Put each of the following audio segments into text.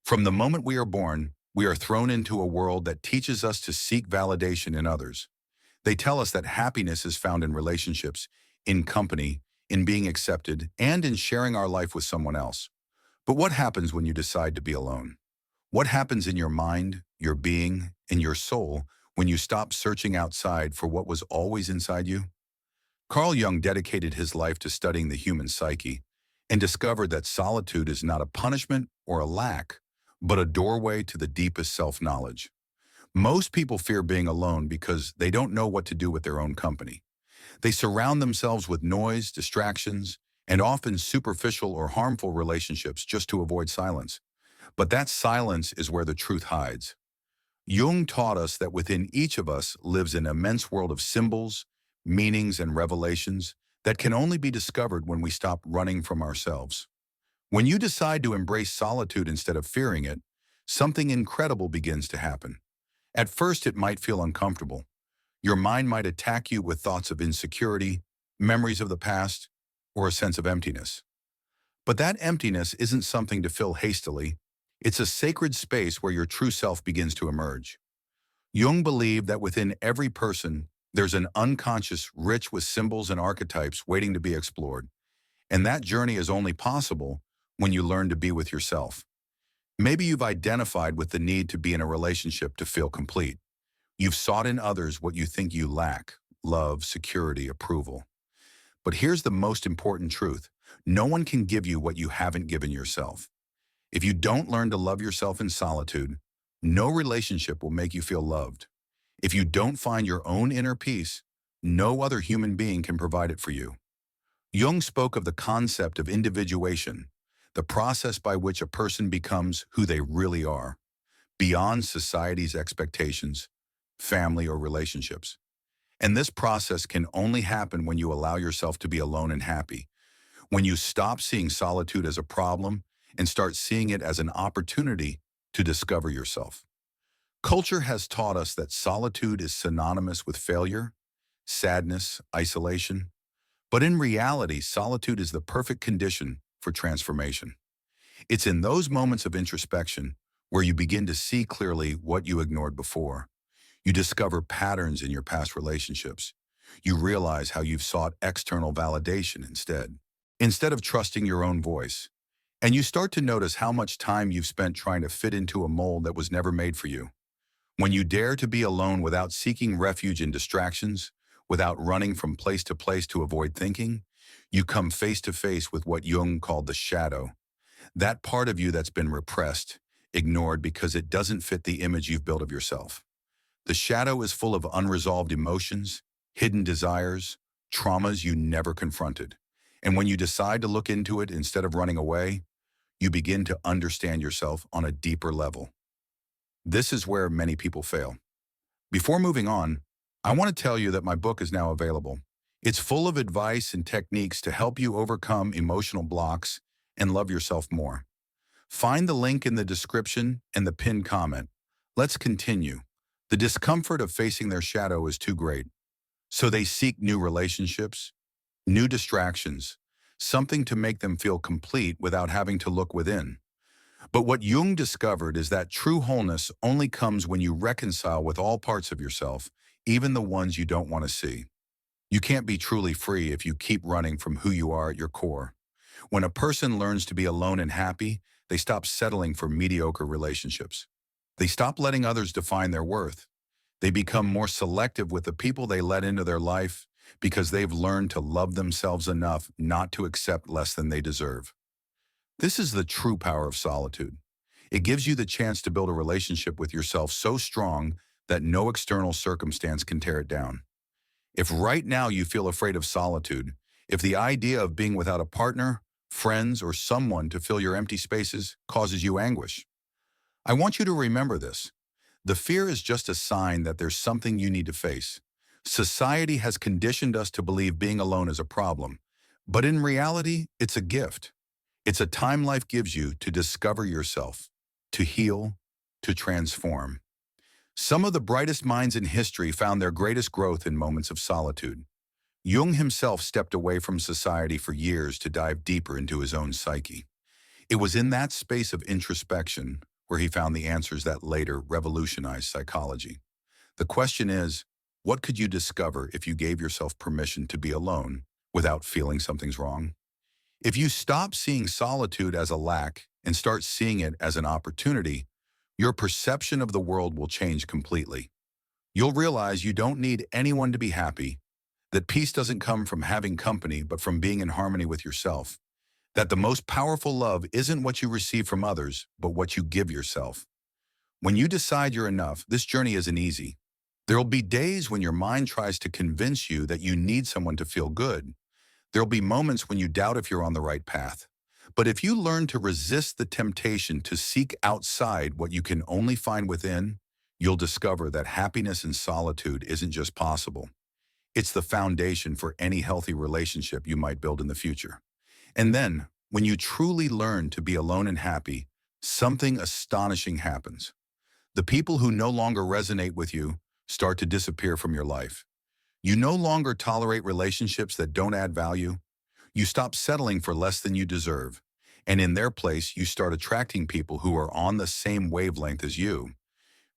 From the moment we are born, we are thrown into a world that teaches us to seek validation in others. They tell us that happiness is found in relationships, in company, in being accepted, and in sharing our life with someone else. But what happens when you decide to be alone? What happens in your mind, your being, and your soul when you stop searching outside for what was always inside you? Carl Jung dedicated his life to studying the human psyche and discovered that solitude is not a punishment or a lack, but a doorway to the deepest self-knowledge. Most people fear being alone because they don't know what to do with their own company. They surround themselves with noise, distractions, and often superficial or harmful relationships just to avoid silence. But that silence is where the truth hides. Jung taught us that within each of us lives an immense world of symbols, meanings, and revelations that can only be discovered when we stop running from ourselves. When you decide to embrace solitude instead of fearing it, something incredible begins to happen. At first, it might feel uncomfortable. Your mind might attack you with thoughts of insecurity, memories of the past, or a sense of emptiness. But that emptiness isn't something to fill hastily. It's a sacred space where your true self begins to emerge. Jung believed that within every person, there's an unconscious rich with symbols and archetypes waiting to be explored. And that journey is only possible when you learn to be with yourself. Maybe you've identified with the need to be in a relationship to feel complete. You've sought in others what you think you lack: love, security, approval. But here's the most important truth. No one can give you what you haven't given yourself. If you don't learn to love yourself in solitude, no relationship will make you feel loved. If you don't find your own inner peace, no other human being can provide it for you. Jung spoke of the concept of individuation, the process by which a person becomes who they really are, beyond society's expectations, family, or relationships. And this process can only happen when you allow yourself to be alone and happy, when you stop seeing solitude as a problem and start seeing it as an opportunity to discover yourself. Culture has taught us that solitude is synonymous with failure, sadness, isolation. But in reality, solitude is the perfect condition for transformation. It's in those moments of introspection where you begin to see clearly what you ignored before. You discover patterns in your past relationships. You realize how you've sought external validation instead of trusting your own voice. And you start to notice how much time you've spent trying to fit into a mold that was never made for you. When you dare to be alone without seeking refuge in distractions, without running from place to place to avoid thinking, you come face to face with what Jung called the shadow. That part of you that's been repressed, ignored because it doesn't fit the image you've built of yourself. The shadow is full of unresolved emotions, hidden desires, traumas you never confronted. And when you decide to look into it instead of running away, you begin to understand yourself on a deeper level. This is where many people fail. Before moving on, I want to tell you that my book is now available. It's full of advice and techniques to help you overcome emotional blocks and love yourself more. Find the link in the description and the pinned comment. Let's continue. The discomfort of facing their shadow is too great. So they seek new relationships, new distractions, something to make them feel complete without having to look within. But what Jung discovered is that true wholeness only comes when you reconcile with all parts of yourself, even the ones you don't want to see. You can't be truly free if you keep running from who you are at your core. When a person learns to be alone and happy, they stop settling for mediocre relationships. They stop letting others define their worth. They become more selective with the people they let into their life because they've learned to love themselves enough not to accept less than they deserve. This is the true power of solitude. It gives you the chance to build a relationship with yourself so strong that no external circumstance can tear it down. If right now you feel afraid of solitude, if the idea of being without a partner, friends, or someone to fill your empty spaces causes you anguish, I want you to remember this. The fear is just a sign that there's something you need to face. Society has conditioned us to believe being alone is a problem, but in reality, it's a gift. It's a time life gives you to discover yourself, to heal, to transform. Some of the brightest minds in history found their greatest growth in moments of solitude. Jung himself stepped away from society for years to dive deeper into his own psyche. It was in that space of introspection, where he found the answers that later revolutionized psychology. The question is, what could you discover if you gave yourself permission to be alone without feeling something's wrong? If you stop seeing solitude as a lack and start seeing it as an opportunity, your perception of the world will change completely. You'll realize you don't need anyone to be happy, that peace doesn't come from having company but from being in harmony with yourself, that the most powerful love isn't what you receive from others, but what you give yourself. When you decide you're enough, this journey isn't easy. There'll be days when your mind tries to convince you that you need someone to feel good. There'll be moments when you doubt if you're on the right path. But if you learn to resist the temptation to seek outside what you can only find within, you'll discover that happiness in solitude isn't just possible. It's the foundation for any healthy relationship you might build in the future. And then, when you truly learn to be alone and happy, something astonishing happens. The people who no longer resonate with you start to disappear from your life. You no longer tolerate relationships that don't add value. You stop settling for less than you deserve. And in their place, you start attracting people who are on the same wavelength as you.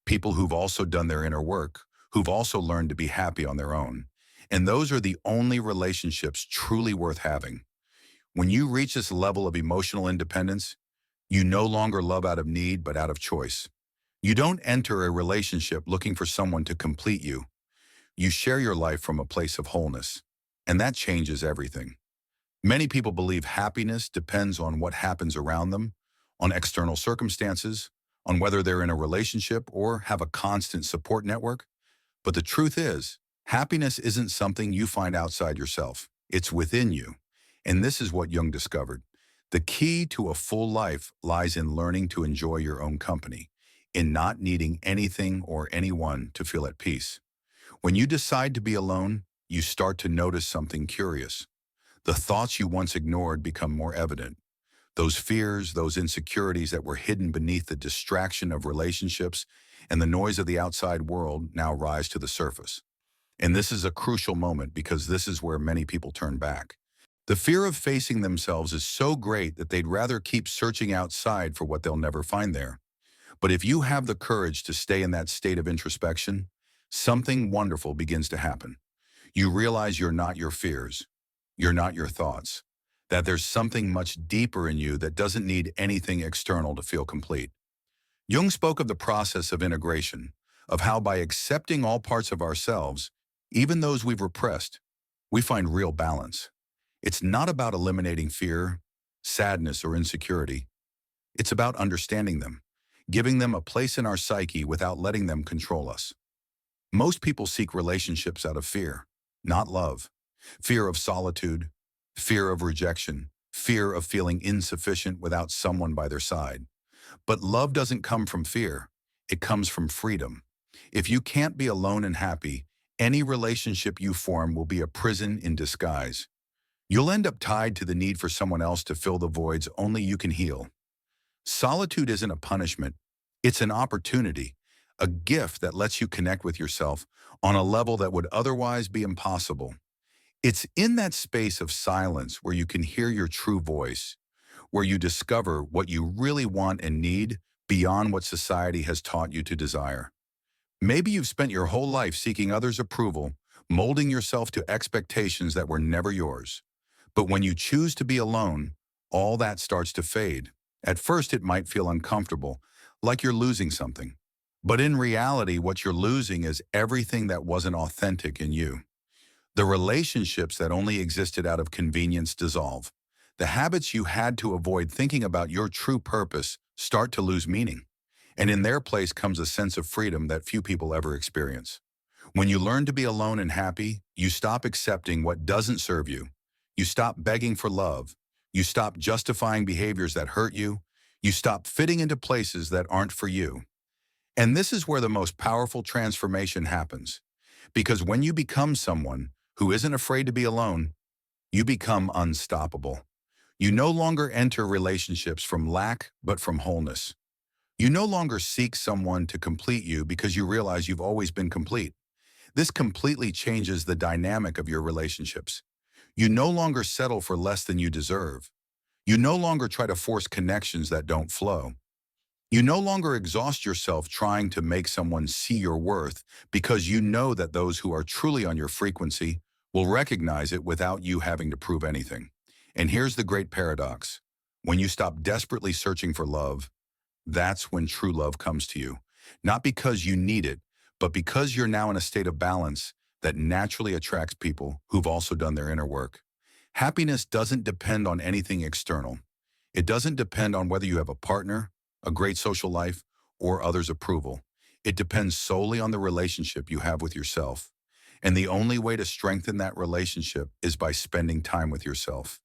People who've also done their inner work, who've also learned to be happy on their own. And those are the only relationships truly worth having. When you reach this level of emotional independence, you no longer love out of need, but out of choice. You don't enter a relationship looking for someone to complete you. You share your life from a place of wholeness, and that changes everything. Many people believe happiness depends on what happens around them, on external circumstances, on whether they're in a relationship or have a constant support network. But the truth is, happiness isn't something you find outside yourself. It's within you. And this is what Jung discovered. The key to a full life lies in learning to enjoy your own company, in not needing anything or anyone to feel at peace. When you decide to be alone, you start to notice something curious. The thoughts you once ignored become more evident. Those fears, those insecurities that were hidden beneath the distraction of relationships and the noise of the outside world now rise to the surface. And this is a crucial moment because this is where many people turn back. The fear of facing themselves is so great that they'd rather keep searching outside for what they'll never find there. But if you have the courage to stay in that state of introspection, something wonderful begins to happen. You realize you're not your fears, you're not your thoughts, that there's something much deeper in you that doesn't need anything external to feel complete. Jung spoke of the process of integration, of how by accepting all parts of ourselves, even those we've repressed, we find real balance. It's not about eliminating fear, sadness, or insecurity. It's about understanding them, giving them a place in our psyche without letting them control us. Most people seek relationships out of fear, not love. Fear of solitude, fear of rejection, fear of feeling insufficient without someone by their side. But love doesn't come from fear. It comes from freedom. If you can't be alone and happy, any relationship you form will be a prison in disguise. You'll end up tied to the need for someone else to fill the voids only you can heal. Solitude isn't a punishment. It's an opportunity, a gift that lets you connect with yourself on a level that would otherwise be impossible. It's in that space of silence where you can hear your true voice, where you discover what you really want and need beyond what society has taught you to desire. Maybe you've spent your whole life seeking others' approval, molding yourself to expectations that were never yours. But when you choose to be alone, all that starts to fade. At first, it might feel uncomfortable, like you're losing something. But in reality, what you're losing is everything that wasn't authentic in you. The relationships that only existed out of convenience dissolve. The habits you had to avoid thinking about your true purpose start to lose meaning. And in their place comes a sense of freedom that few people ever experience. When you learn to be alone and happy, you stop accepting what doesn't serve you. You stop begging for love. You stop justifying behaviors that hurt you. You stop fitting into places that aren't for you. And this is where the most powerful transformation happens. Because when you become someone who isn't afraid to be alone, you become unstoppable. You no longer enter relationships from lack, but from wholeness. You no longer seek someone to complete you because you realize you've always been complete. This completely changes the dynamic of your relationships. You no longer settle for less than you deserve. You no longer try to force connections that don't flow. You no longer exhaust yourself trying to make someone see your worth because you know that those who are truly on your frequency will recognize it without you having to prove anything. And here's the great paradox. When you stop desperately searching for love, that's when true love comes to you. Not because you need it, but because you're now in a state of balance that naturally attracts people who've also done their inner work. Happiness doesn't depend on anything external. It doesn't depend on whether you have a partner, a great social life, or others' approval. It depends solely on the relationship you have with yourself. And the only way to strengthen that relationship is by spending time with yourself,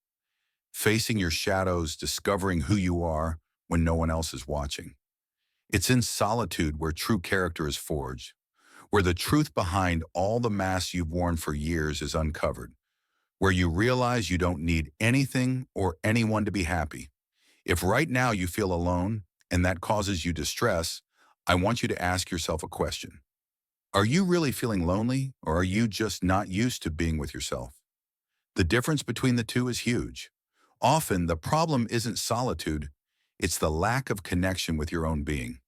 facing your shadows, discovering who you are when no one else is watching. It's in solitude where true character is forged, where the truth behind all the masks you've worn for years is uncovered, where you realize you don't need anything or anyone to be happy. If right now you feel alone and that causes you distress, I want you to ask yourself a question. Are you really feeling lonely, or are you just not used to being with yourself? The difference between the two is huge. Often, the problem isn't solitude, it's the lack of connection with your own being.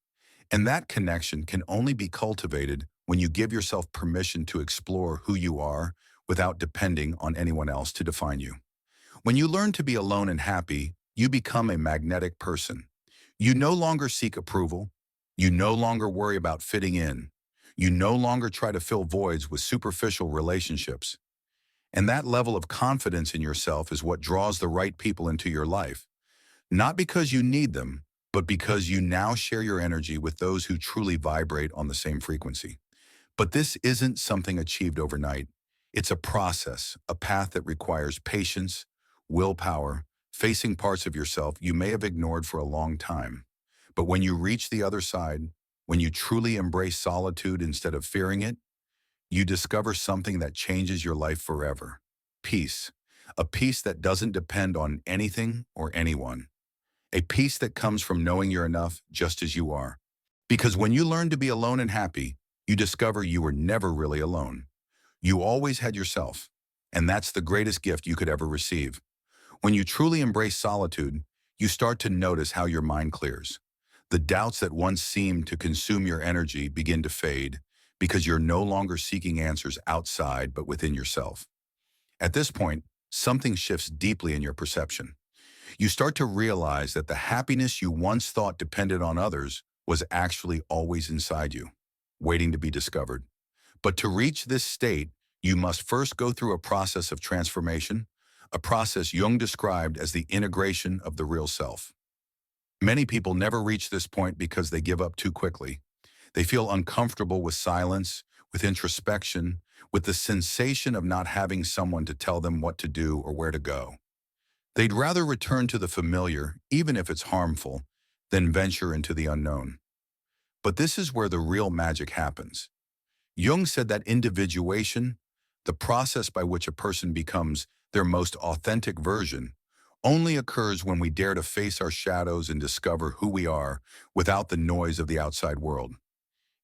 And that connection can only be cultivated when you give yourself permission to explore who you are without depending on anyone else to define you. When you learn to be alone and happy, you become a magnetic person. You no longer seek approval. You no longer worry about fitting in. You no longer try to fill voids with superficial relationships. And that level of confidence in yourself is what draws the right people into your life. Not because you need them, but because you now share your energy with those who truly vibrate on the same frequency. But this isn't something achieved overnight. It's a process, a path that requires patience, willpower, facing parts of yourself you may have ignored for a long time. But when you reach the other side, when you truly embrace solitude instead of fearing it, you discover something that changes your life forever. Peace. A peace that doesn't depend on anything or anyone. A peace that comes from knowing you're enough just as you are. Because when you learn to be alone and happy, you discover you were never really alone. You always had yourself. And that's the greatest gift you could ever receive. When you truly embrace solitude, you start to notice how your mind clears. The doubts that once seemed to consume your energy begin to fade because you're no longer seeking answers outside but within yourself. At this point, something shifts deeply in your perception. You start to realize that the happiness you once thought depended on others was actually always inside you, waiting to be discovered. But to reach this state, you must first go through a process of transformation, a process Jung described as the integration of the real self. Many people never reach this point because they give up too quickly. They feel uncomfortable with silence, with introspection, with the sensation of not having someone to tell them what to do or where to go. They'd rather return to the familiar, even if it's harmful, than venture into the unknown. But this is where the real magic happens. Jung said that individuation, the process by which a person becomes their most authentic version, only occurs when we dare to face our shadows and discover who we are without the noise of the outside world.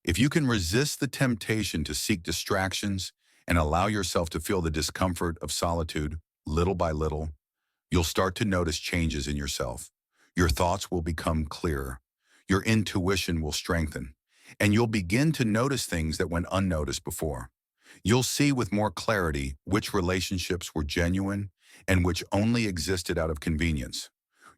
If you can resist the temptation to seek distractions and allow yourself to feel the discomfort of solitude little by little, you'll start to notice changes in yourself. Your thoughts will become clearer. Your intuition will strengthen. And you'll begin to notice things that went unnoticed before. You'll see with more clarity which relationships were genuine and which only existed out of convenience.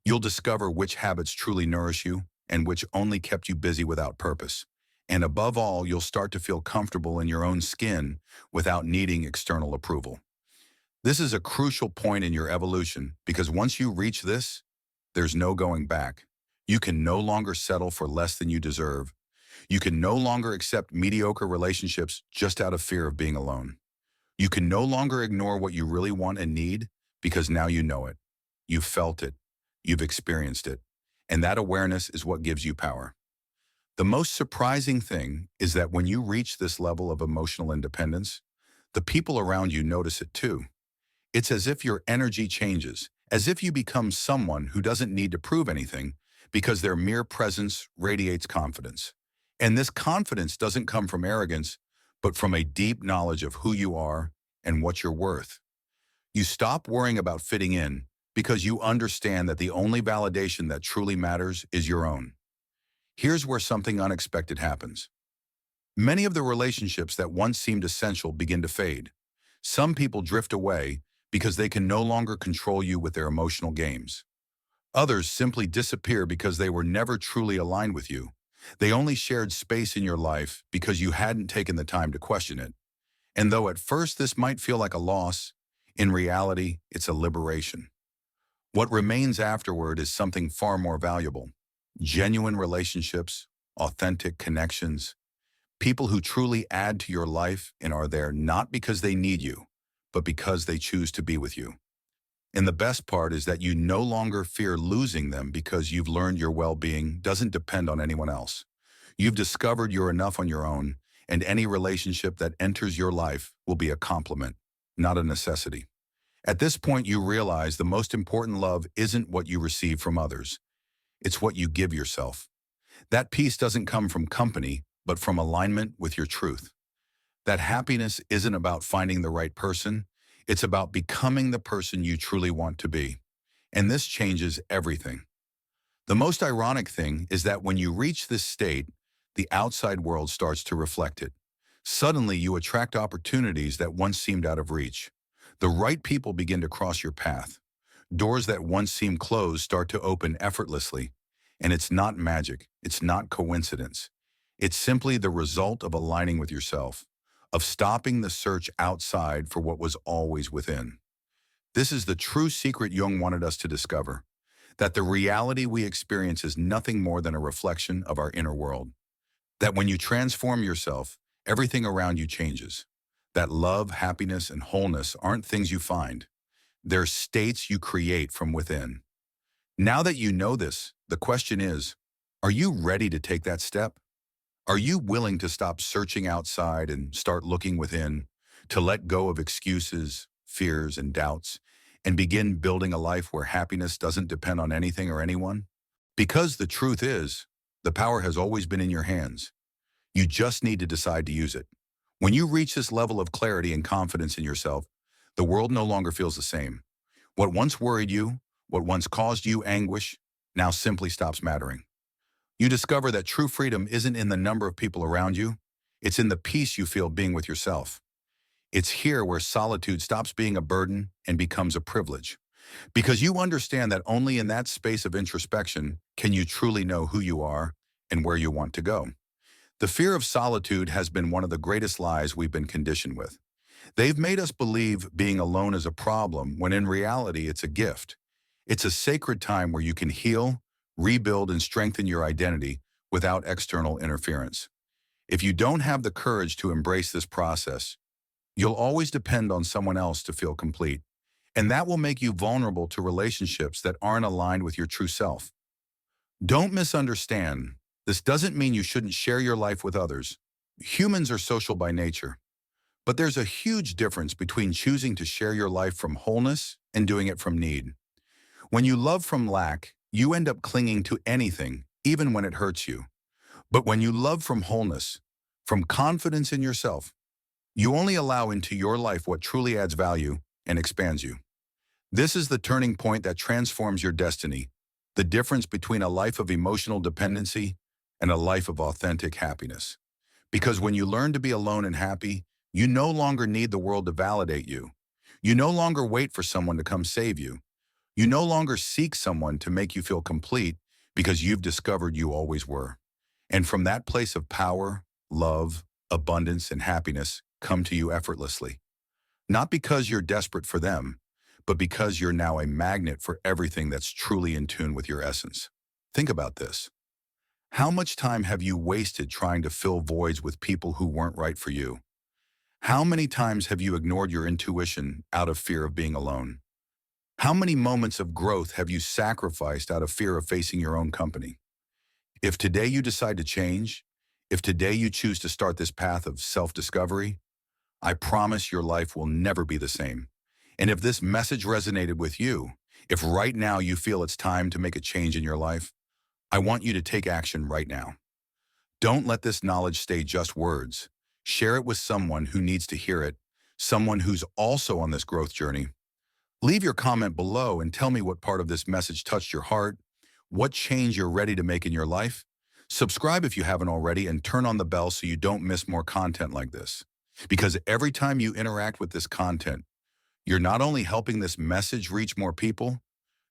You'll discover which habits truly nourish you and which only kept you busy without purpose. And above all, you'll start to feel comfortable in your own skin without needing external approval. This is a crucial point in your evolution because once you reach this, there's no going back. You can no longer settle for less than you deserve. You can no longer accept mediocre relationships just out of fear of being alone. You can no longer ignore what you really want and need because now you know it. You've felt it. You've experienced it. And that awareness is what gives you power. The most surprising thing is that when you reach this level of emotional independence, the people around you notice it too. It's as if your energy changes, as if you become someone who doesn't need to prove anything because their mere presence radiates confidence. And this confidence doesn't come from arrogance, but from a deep knowledge of who you are and what you're worth. You stop worrying about fitting in because you understand that the only validation that truly matters is your own. Here's where something unexpected happens. Many of the relationships that once seemed essential begin to fade. Some people drift away because they can no longer control you with their emotional games. Others simply disappear because they were never truly aligned with you. They only shared space in your life because you hadn't taken the time to question it. And though at first this might feel like a loss, in reality, it's a liberation. What remains afterward is something far more valuable. Genuine relationships, authentic connections, people who truly add to your life and are there not because they need you, but because they choose to be with you. And the best part is that you no longer fear losing them because you've learned your well-being doesn't depend on anyone else. You've discovered you're enough on your own, and any relationship that enters your life will be a complement, not a necessity. At this point, you realize the most important love isn't what you receive from others. It's what you give yourself. That peace doesn't come from company, but from alignment with your truth. That happiness isn't about finding the right person. It's about becoming the person you truly want to be. And this changes everything. The most ironic thing is that when you reach this state, the outside world starts to reflect it. Suddenly, you attract opportunities that once seemed out of reach. The right people begin to cross your path. Doors that once seemed closed start to open effortlessly. And it's not magic. It's not coincidence. It's simply the result of aligning with yourself, of stopping the search outside for what was always within. This is the true secret Jung wanted us to discover, that the reality we experience is nothing more than a reflection of our inner world. That when you transform yourself, everything around you changes. That love, happiness, and wholeness aren't things you find. They're states you create from within. Now that you know this, the question is, are you ready to take that step? Are you willing to stop searching outside and start looking within, to let go of excuses, fears, and doubts, and begin building a life where happiness doesn't depend on anything or anyone? Because the truth is, the power has always been in your hands. You just need to decide to use it. When you reach this level of clarity and confidence in yourself, the world no longer feels the same. What once worried you, what once caused you anguish, now simply stops mattering. You discover that true freedom isn't in the number of people around you, it's in the peace you feel being with yourself. It's here where solitude stops being a burden and becomes a privilege. Because you understand that only in that space of introspection can you truly know who you are and where you want to go. The fear of solitude has been one of the greatest lies we've been conditioned with. They've made us believe being alone is a problem when in reality it's a gift. It's a sacred time where you can heal, rebuild, and strengthen your identity without external interference. If you don't have the courage to embrace this process, you'll always depend on someone else to feel complete. And that will make you vulnerable to relationships that aren't aligned with your true self. Don't misunderstand. This doesn't mean you shouldn't share your life with others. Humans are social by nature. But there's a huge difference between choosing to share your life from wholeness and doing it from need. When you love from lack, you end up clinging to anything, even when it hurts you. But when you love from wholeness, from confidence in yourself, you only allow into your life what truly adds value and expands you. This is the turning point that transforms your destiny, the difference between a life of emotional dependency and a life of authentic happiness. Because when you learn to be alone and happy, you no longer need the world to validate you. You no longer wait for someone to come save you. You no longer seek someone to make you feel complete because you've discovered you always were. And from that place of power, love, abundance, and happiness come to you effortlessly. Not because you're desperate for them, but because you're now a magnet for everything that's truly in tune with your essence. Think about this. How much time have you wasted trying to fill voids with people who weren't right for you? How many times have you ignored your intuition out of fear of being alone? How many moments of growth have you sacrificed out of fear of facing your own company? If today you decide to change, if today you choose to start this path of self-discovery, I promise your life will never be the same. And if this message resonated with you, if right now you feel it's time to make a change in your life, I want you to take action right now. Don't let this knowledge stay just words. Share it with someone who needs to hear it, someone who's also on this growth journey. Leave your comment below and tell me what part of this message touched your heart, what change you're ready to make in your life. Subscribe if you haven't already and turn on the bell so you don't miss more content like this. Because every time you interact with this content, you're not only helping this message reach more people,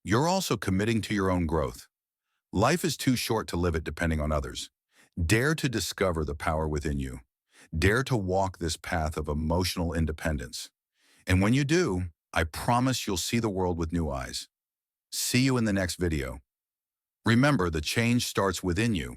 you're also committing to your own growth. Life is too short to live it depending on others. Dare to discover the power within you. Dare to walk this path of emotional independence. And when you do, I promise you'll see the world with new eyes. See you in the next video. Remember, the change starts within you.